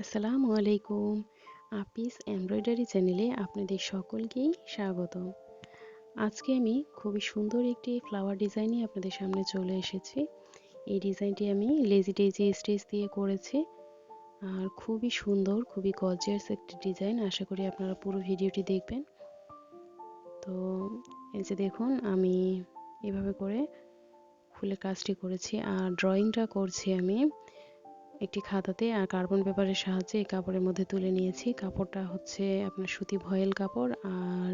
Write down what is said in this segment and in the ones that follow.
আসসালামু আলাইকুম। আপিস এমব্রয়ডারি চ্যানেলে আপনাদের সকলকেই স্বাগতম। আজকে আমি খুবই সুন্দর একটি ফ্লাওয়ার ডিজাইন নিয়ে আপনাদের সামনে চলে এসেছি। এই ডিজাইনটি আমি লেজি ডেজি স্টিচ দিয়ে করেছি। আর খুবই সুন্দর, খুবই গর্জিয়াস একটি ডিজাইন। আশা করি আপনারা পুরো ভিডিওটি দেখবেন। তো এই যে দেখুন, আমি এভাবে করে ফুলের কাজটি করেছি। আর ড্রয়িংটা করছি আমি একটি খাতাতে আর কার্বন পেপারের সাহায্যে এই কাপড়ের মধ্যে তুলে নিয়েছি। কাপড়টা হচ্ছে আপনার সুতি ভয়েল কাপড়, আর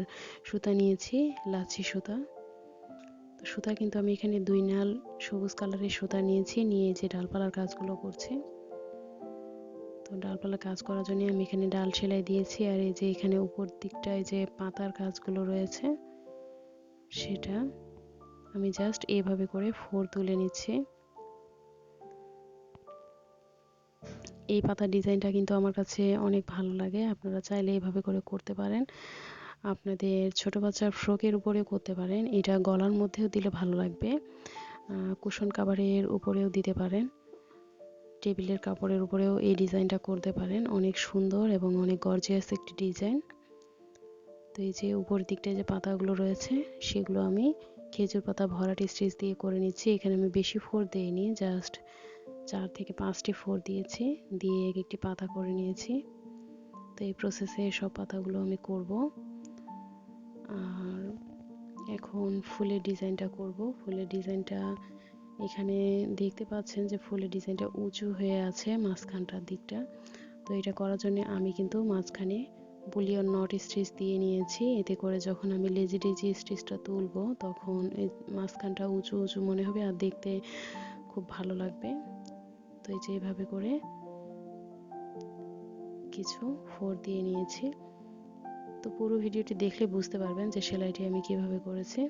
সুতা নিয়েছি লাচ্ছি সুতা। তো সুতা কিন্তু আমি এখানে 2 নাল সবুজ কালারের সুতা নিয়েছি, নিয়ে যে ডালপালার কাজগুলো করছি। তো ডালপালার কাজ করার জন্য আমি এখানে ডাল সেলাই দিয়েছি। আর এই যে এখানে উপর দিকটায় যে পাতার কাজগুলো রয়েছে সেটা আমি জাস্ট এইভাবে করে 4 তুলে নিচ্ছি। এই পাতার ডিজাইনটা কিন্তু আমার কাছে অনেক ভালো লাগে। আপনারা চাইলে এভাবে করে করতে পারেন। আপনাদের ছোট বাচ্চার ফ্রকের উপরেও করতে পারেন। এটা গলার মধ্যেও দিলে ভালো লাগবে। কুশন কাভারের উপরেও দিতে পারেন। টেবিলের কাপড়ের উপরেও এই ডিজাইনটা করতে পারেন। অনেক সুন্দর এবং অনেক গর্জিয়াস একটি ডিজাইন। তো এই যে উপরের দিকটায় যে পাতাগুলো রয়েছে সেগুলো আমি খেজুর পাতা ভরাট স্টিচ দিয়ে করে নিচ্ছি। এখানে আমি বেশি 4 দিইনি, জাস্ট 4 থেকে 5টি 4 দিয়েছি, দিয়ে একটি পাতা করে নিয়েছি। তো এই প্রসেসে সব পাতাগুলো আমি করব। আর এখন ফুলের ডিজাইনটা করব। ফুলের ডিজাইনটা এখানে দেখতে পাচ্ছেন যে ফুলের ডিজাইনটা উঁচু হয়ে আছে মাঝখানটার দিকটা। তো এটা করার জন্য আমি কিন্তু মাঝখানে বুলিয়ন নট স্টিচ দিয়ে নিয়েছি। এতে করে যখন আমি লেজি ডেজি স্টিচটা তুলবো তখন এই মাঝখানটা উঁচু উঁচু মনে হবে আর দেখতে খুব ভালো লাগবে। তো এই যে এভাবে করে কিছু 4 দিয়ে নিয়েছি। তো পুরো ভিডিওটি দেখলে বুঝতে পারবেন যে সেলাইটি আমি কিভাবে করেছি।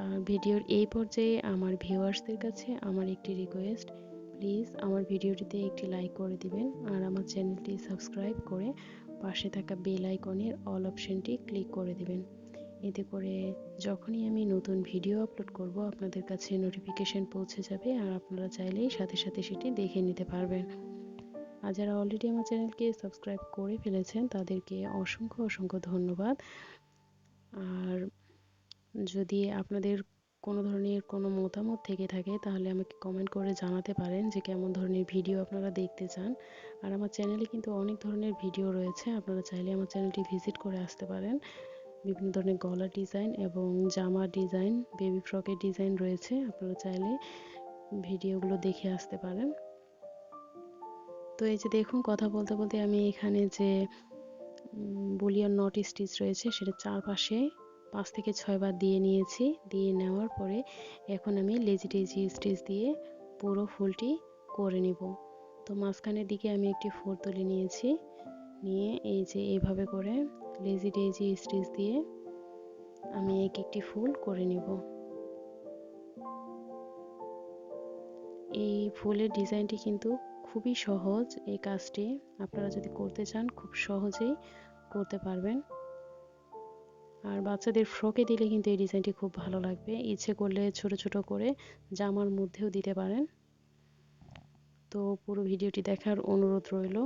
আর ভিডিওর এই পর্যায়ে আমার ভিউয়ার্সদের কাছে আমার একটি রিকোয়েস্ট, প্লিজ আমার ভিডিওটিতে একটি লাইক করে দিবেন আর আমার চ্যানেলটি সাবস্ক্রাইব করে পাশে থাকা বেল আইকনের অল অপশনটি ক্লিক করে দিবেন। এতে করে যখনই আমি নতুন ভিডিও আপলোড করব আপনাদের কাছে নোটিফিকেশন পৌঁছে যাবে আর আপনারা চাইলেই সাথে সাথে সেটি দেখে নিতে পারবেন। আর যারা অলরেডি আমার চ্যানেলকে সাবস্ক্রাইব করে ফেলেছেন তাদেরকে অসংখ্য অসংখ্য ধন্যবাদ। আর যদি আপনাদের কোনো ধরনের কোনো মতামত থেকে থাকে তাহলে আমাকে কমেন্ট করে জানাতে পারেন যে কেমন ধরনের ভিডিও আপনারা দেখতে চান। আর আমার চ্যানেলে কিন্তু অনেক ধরনের ভিডিও রয়েছে, আপনারা চাইলে আমার চ্যানেলটি ভিজিট করে আসতে পারেন। বিভিন্ন ধরনের গলার ডিজাইন এবং জামার ডিজাইন, বেবি ফ্রকের ডিজাইন রয়েছে, আপনারা চাইলে ভিডিওগুলো দেখে আসতে পারেন। তো এই যে দেখুন, কথা বলতে বলতে আমি এখানে যে বুলিয়ন নট স্টিচ রয়েছে সেটা চারপাশে 5 থেকে 6 বার দিয়ে নিয়েছি। দিয়ে নেওয়ার পরে এখন আমি লেজি টেজি স্টিচ দিয়ে পুরো ফুলটি করে নিব। তো মাঝখানের দিকে আমি একটি 4 তুলে নিয়েছি, নিয়ে এই যে এইভাবে করে লেজি টেজি স্টিচ দিয়ে আমি একটি ফুল করে নিব। এই ফুলের ডিজাইনটি কিন্তু খুবই সহজ। এই কাজটি আপনারা যদি করতে চান খুব সহজেই করতে পারবেন। আর বাচ্চাদের ফ্রকে দিলে কিন্তু এই ডিজাইনটি খুব ভালো লাগবে। ইচ্ছে করলে ছোট ছোট করে জামার মধ্যেও দিতে পারেন। তো পুরো ভিডিওটি দেখার অনুরোধ রইল।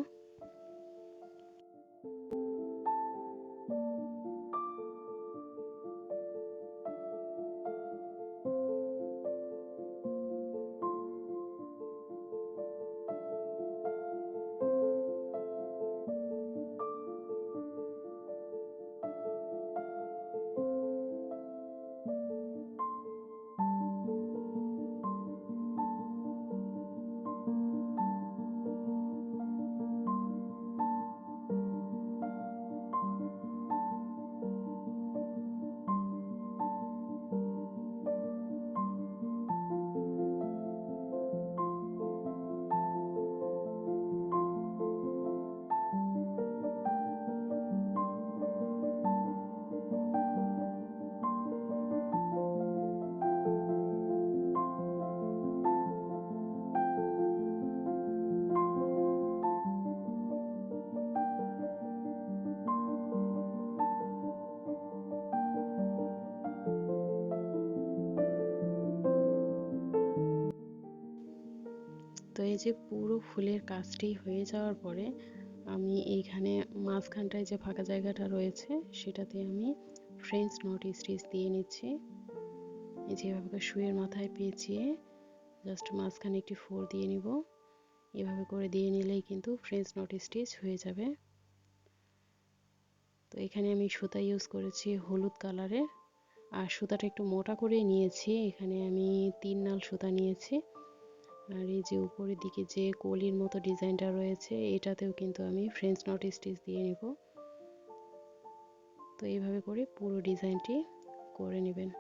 এই যে পুরো ফুলের কাজটি হয়ে যাওয়ার পরে আমি এইখানে মাঝখানটায় যে ফাঁকা জায়গাটা রয়েছে সেটাতে আমি ফ্রেঞ্চ নট স্টিচ দিয়ে নিচ্ছি। এই যেভাবে শুয়ের মাথায় পেঁচিয়ে জাস্ট মাঝখানে একটি ফোর দিয়ে নিব। এভাবে করে দিয়ে নিলেই কিন্তু ফ্রেঞ্চ নট স্টিচ হয়ে যাবে। তো এখানে আমি সুতা ইউজ করেছি হলুদ কালারের, আর সুতাটা একটু মোটা করে নিয়েছি। এখানে আমি 3 নাল সুতা নিয়েছি। আর এই যে উপরের দিকে যে কলির মতো ডিজাইনটা রয়েছে এটাতেও কিন্তু আমি ফ্রেঞ্চ নট স্টিচ দিয়ে নিব। তো এইভাবে করে পুরো ডিজাইনটি করে নেবেন।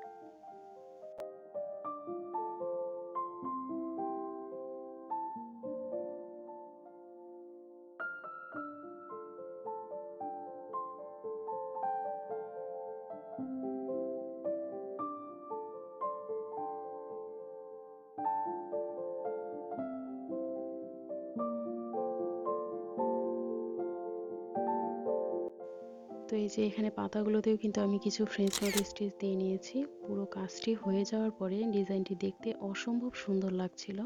তো এই যে এখানে পাতাগুলোতেও কিন্তু আমি কিছু ফ্রেঞ্চ নট স্টিচ দিয়ে নিয়েছি। পুরো কাজটি হয়ে যাওয়ার পরে ডিজাইনটি দেখতে অসম্ভব সুন্দর লাগছিল।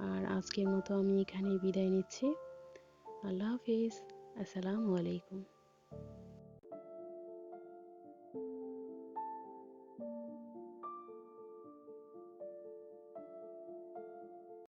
আর আজকের মতো আমি এখানেই বিদায় নিচ্ছি। আল্লাহ হাফিজ। আসসালামু আলাইকুম।